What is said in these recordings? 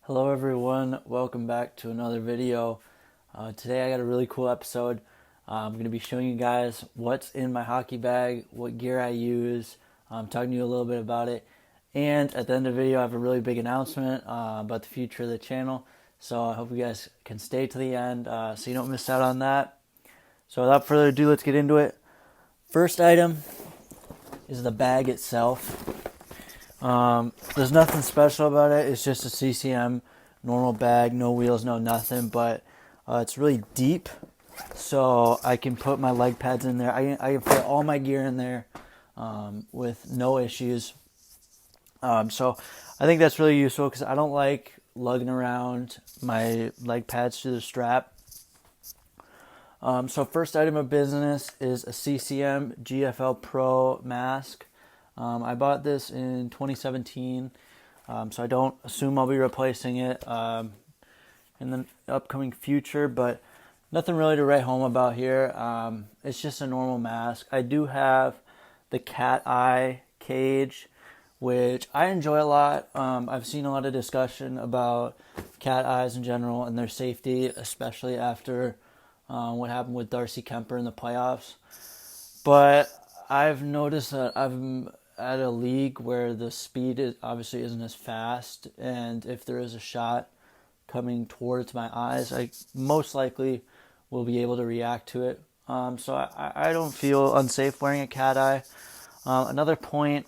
Hello everyone, welcome back to another video. Today I got a really cool episode. I'm going to be showing you guys what's in my hockey bag, what gear I use, talking to you a little bit about it. And at the end of the video I have a really big announcement about the future of the channel. So I hope you guys can stay to the end so you don't miss out on that. So without further ado, let's get into it. First item is the bag itself. There's nothing special about it. It's just a CCM normal bag, no wheels, no nothing, but it's really deep, so I can put my leg pads in there. I can fit all my gear in there with no issues. So I think that's really useful because I don't like lugging around my leg pads through the strap. So first item of business is a CCM GFL PRO mask. I bought this in 2017, so I don't assume I'll be replacing it in the upcoming future, but nothing really to write home about here. It's just a normal mask. I do have the cat eye cage, which I enjoy a lot. I've seen a lot of discussion about cat eyes in general and their safety, especially after what happened with Darcy Kemper in the playoffs. But I've noticed that I'm at a league where the speed obviously isn't as fast, and if there is a shot coming towards my eyes, I most likely will be able to react to it. So I don't feel unsafe wearing a cat eye. Another point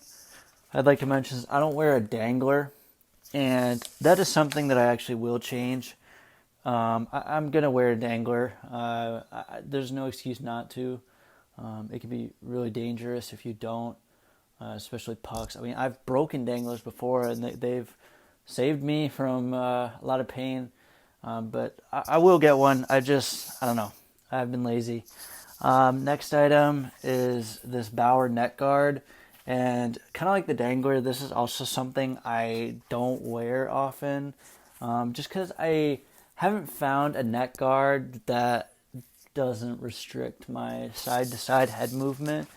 I'd like to mention is I don't wear a dangler, and that is something that I actually will change. I'm going to wear a dangler. There's no excuse not to. It can be really dangerous if you don't, especially pucks. I mean, I've broken danglers before, and they've saved me from a lot of pain. But I will get one. I don't know. I've been lazy. Next item is this Bauer neck guard. And kind of like the dangler, this is also something I don't wear often. Just because I haven't found a neck guard that doesn't restrict my side-to-side head movement.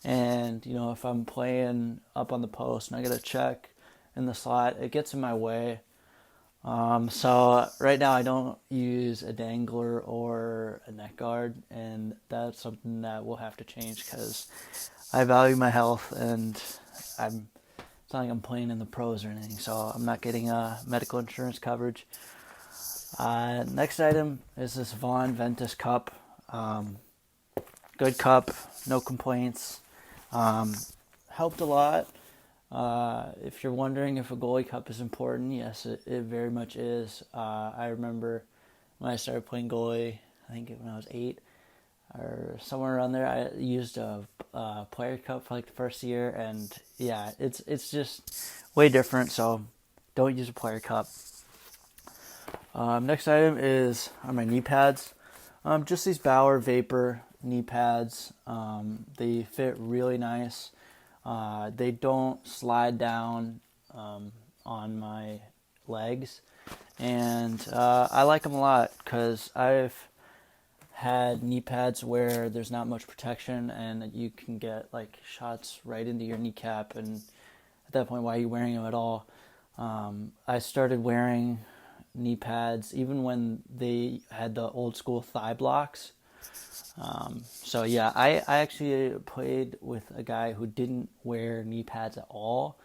And, you know, if I'm playing up on the post and I get a check in the slot, it gets in my way. So right now I don't use a dangler or a neck guard, and that's something that we'll have to change because I value my health, and it's not like I'm playing in the pros or anything, so I'm not getting medical insurance coverage. Next item is this Vaughn Ventus cup. Good cup, no complaints. Helped a lot. If you're wondering if a goalie cup is important, yes, it very much is. I remember when I started playing goalie, I think when I was 8 or somewhere around there, I used a player cup for like the first year, and yeah, it's just way different. So don't use a player cup. Next item are my knee pads. Just these Bauer Vapor knee pads. They fit really nice. They don't slide down on my legs, and I like them a lot because I've had knee pads where there's not much protection and you can get like shots right into your kneecap, and at that point, why are you wearing them at all? I started wearing knee pads even when they had the old school thigh blocks. So yeah, I actually played with a guy who didn't wear knee pads at all.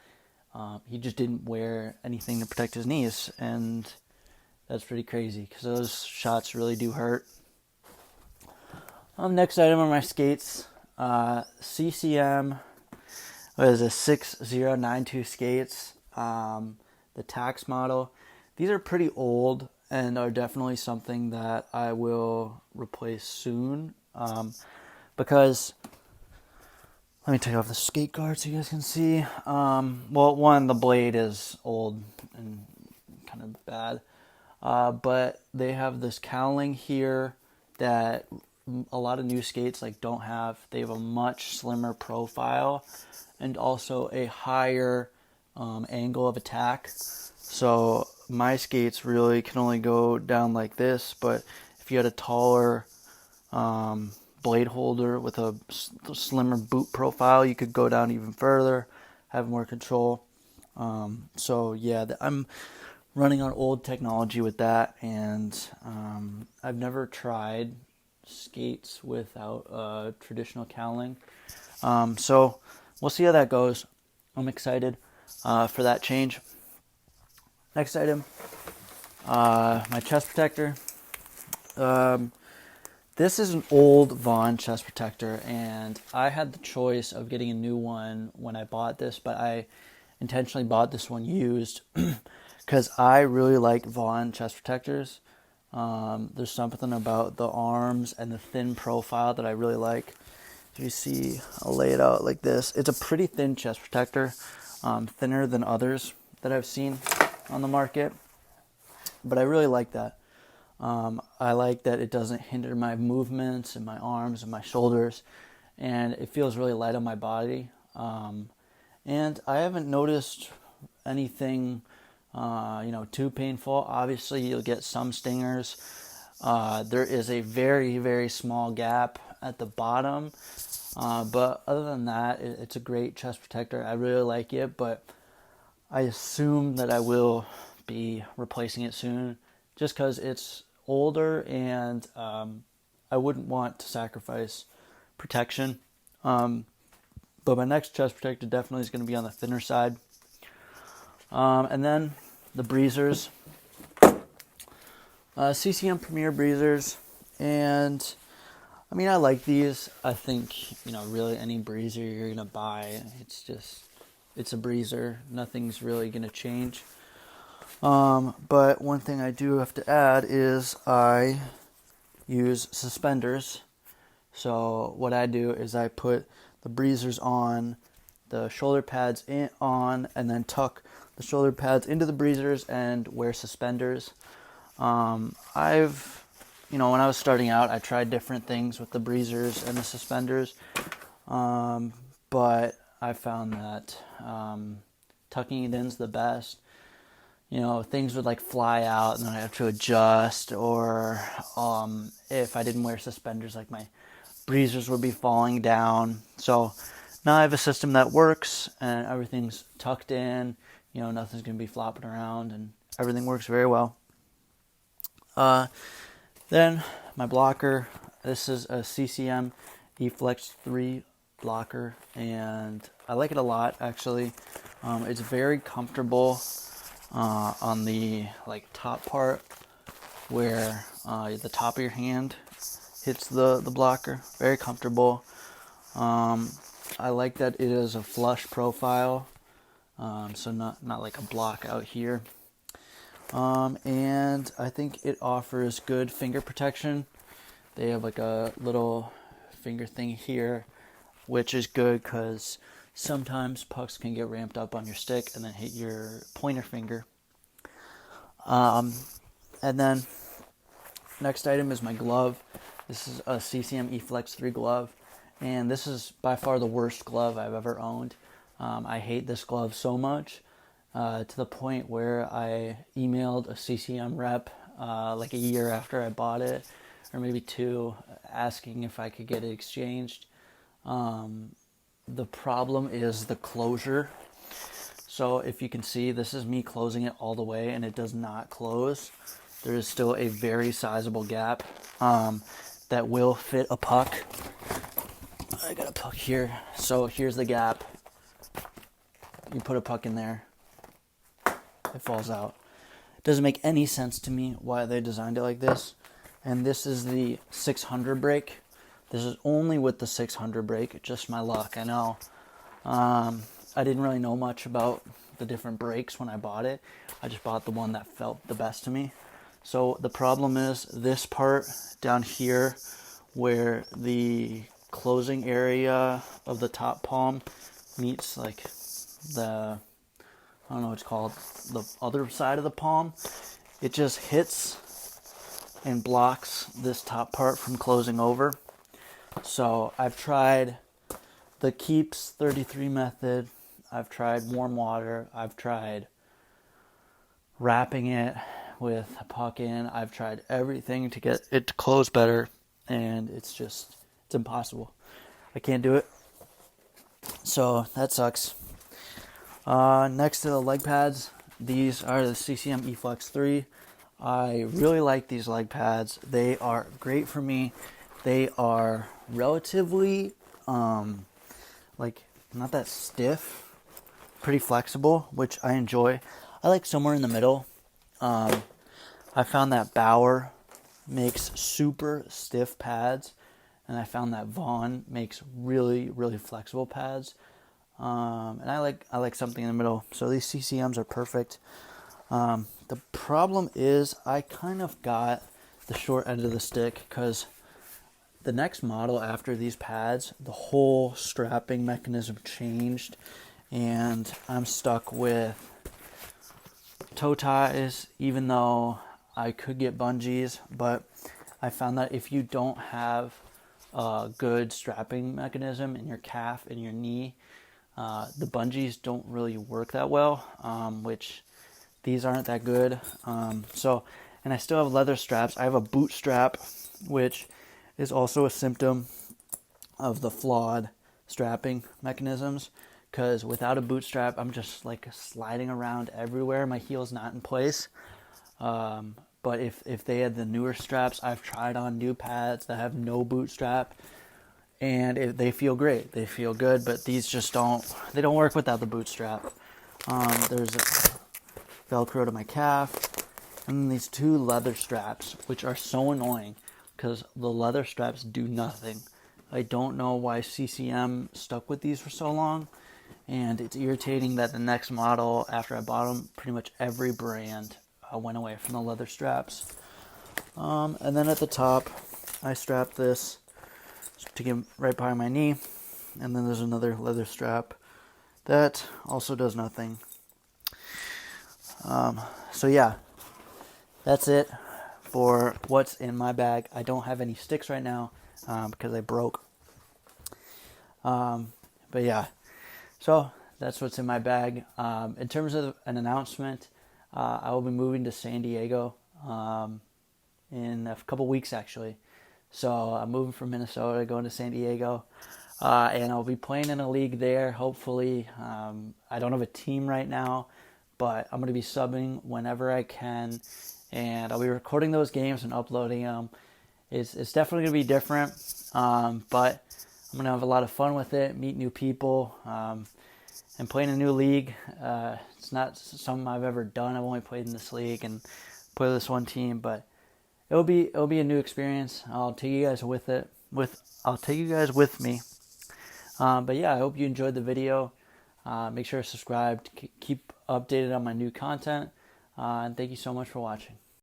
He just didn't wear anything to protect his knees, and that's pretty crazy because those shots really do hurt. Next item are my skates. CCM was a 6092 skates, the Tacks model. These are pretty old and are definitely something that I will replace soon, because let me take off the skate guard so you guys can see. Well, one, the blade is old and kind of bad, but they have this cowling here that a lot of new skates don't have. They have a much slimmer profile and also a higher angle of attack. So my skates really can only go down like this, but if you had a taller blade holder with a slimmer boot profile, you could go down even further, have more control. So yeah, I'm running on old technology with that, and I've never tried skates without traditional cowling. So we'll see how that goes. I'm excited for that change. Next item, my chest protector. This is an old Vaughn chest protector, and I had the choice of getting a new one when I bought this, but I intentionally bought this one used because I really like Vaughn chest protectors. There's something about the arms and the thin profile that I really like. If you see, I'll lay it out like this. It's a pretty thin chest protector, thinner than others that I've seen on the market, but I really like that. I like that it doesn't hinder my movements and my arms and my shoulders, and it feels really light on my body. And I haven't noticed anything, too painful. Obviously, you'll get some stingers. There is a very, very small gap at the bottom, but other than that, it's a great chest protector. I really like it, but I assume that I will be replacing it soon, just because it's older, and I wouldn't want to sacrifice protection. But my next chest protector definitely is going to be on the thinner side. And then the breezers, CCM Premier breezers, and I mean, I like these. I think, really any breezer you're going to buy, it's a breezer. Nothing's really going to change. But one thing I do have to add is I use suspenders. So what I do is I put the breezers on, the shoulder pads on, and then tuck the shoulder pads into the breezers and wear suspenders. When I was starting out, I tried different things with the breezers and the suspenders, but I found that tucking it in's the best. Things would like fly out and then I have to adjust, or if I didn't wear suspenders, like my breezers would be falling down. So now I have a system that works and everything's tucked in, nothing's going to be flopping around, and everything works very well. Then my blocker, this is a CCM Eflex3 blocker, and I like it a lot, actually. It's very comfortable on the top part where the top of your hand hits the blocker. Very comfortable. I like that it is a flush profile, so not like a block out here. And I think it offers good finger protection. They have like a little finger thing here, which is good because sometimes pucks can get ramped up on your stick and then hit your pointer finger. And then next item is my glove. This is a CCM Eflex3 glove, and this is by far the worst glove I've ever owned. I hate this glove so much, to the point where I emailed a CCM rep like a year after I bought it, or maybe 2, asking if I could get it exchanged. The problem is the closure. So if you can see, this is me closing it all the way, and it does not close. There is still a very sizable gap that will fit a puck. I got a puck here. So here's the gap. You put a puck in there, it falls out. It doesn't make any sense to me why they designed it like this. And this is the 600 break. This is only with the 600 break. Just my luck, I know. I didn't really know much about the different breaks when I bought it. I just bought the one that felt the best to me. So the problem is this part down here where the closing area of the top palm meets like the, I don't know what it's called, the other side of the palm. It just hits and blocks this top part from closing over. So I've tried the Keeps 33 method. I've tried warm water. I've tried wrapping it with a puck in. I've tried everything to get it to close better, and it's impossible. I can't do it. So that sucks. Next to the leg pads, these are the CCM Eflex3. I really like these leg pads. They are great for me. They are relatively, like, not that stiff, pretty flexible, which I enjoy. I like somewhere in the middle. I found that Bauer makes super stiff pads, and I found that Vaughn makes really, really flexible pads. And I like something in the middle. So these CCMs are perfect. The problem is I kind of got the short end of the stick because the next model after these pads, the whole strapping mechanism changed, and I'm stuck with toe ties, even though I could get bungees, but I found that if you don't have a good strapping mechanism in your calf and your knee, the bungees don't really work that well, which these aren't that good. And I still have leather straps. I have a boot strap, which is also a symptom of the flawed strapping mechanisms, because without a boot strap, I'm just like sliding around everywhere. My heel's not in place. But if they had the newer straps, I've tried on new pads that have no boot strap, and they feel great. They feel good, but these just don't. They don't work without the boot strap. There's a Velcro to my calf, and then these two leather straps, which are so annoying because the leather straps do nothing. I don't know why CCM stuck with these for so long, and it's irritating that the next model after I bought them, pretty much every brand went away from the leather straps. And then at the top, I strapped this to get right behind my knee, and then there's another leather strap that also does nothing. So yeah, that's it for what's in my bag. I don't have any sticks right now because I broke. But yeah, so that's what's in my bag. In terms of an announcement, I will be moving to San Diego in a couple weeks actually. So I'm moving from Minnesota, going to San Diego, and I'll be playing in a league there. Hopefully, I don't have a team right now, but I'm going to be subbing whenever I can, and I'll be recording those games and uploading them. It's definitely going to be different, but I'm going to have a lot of fun with it, meet new people, and playing a new league. It's not something I've ever done. I've only played in this league and played with this one team, but it'll be a new experience. I'll take you guys with it. I'll take you guys with me. But yeah, I hope you enjoyed the video. Make sure to subscribe to keep updated on my new content. And thank you so much for watching.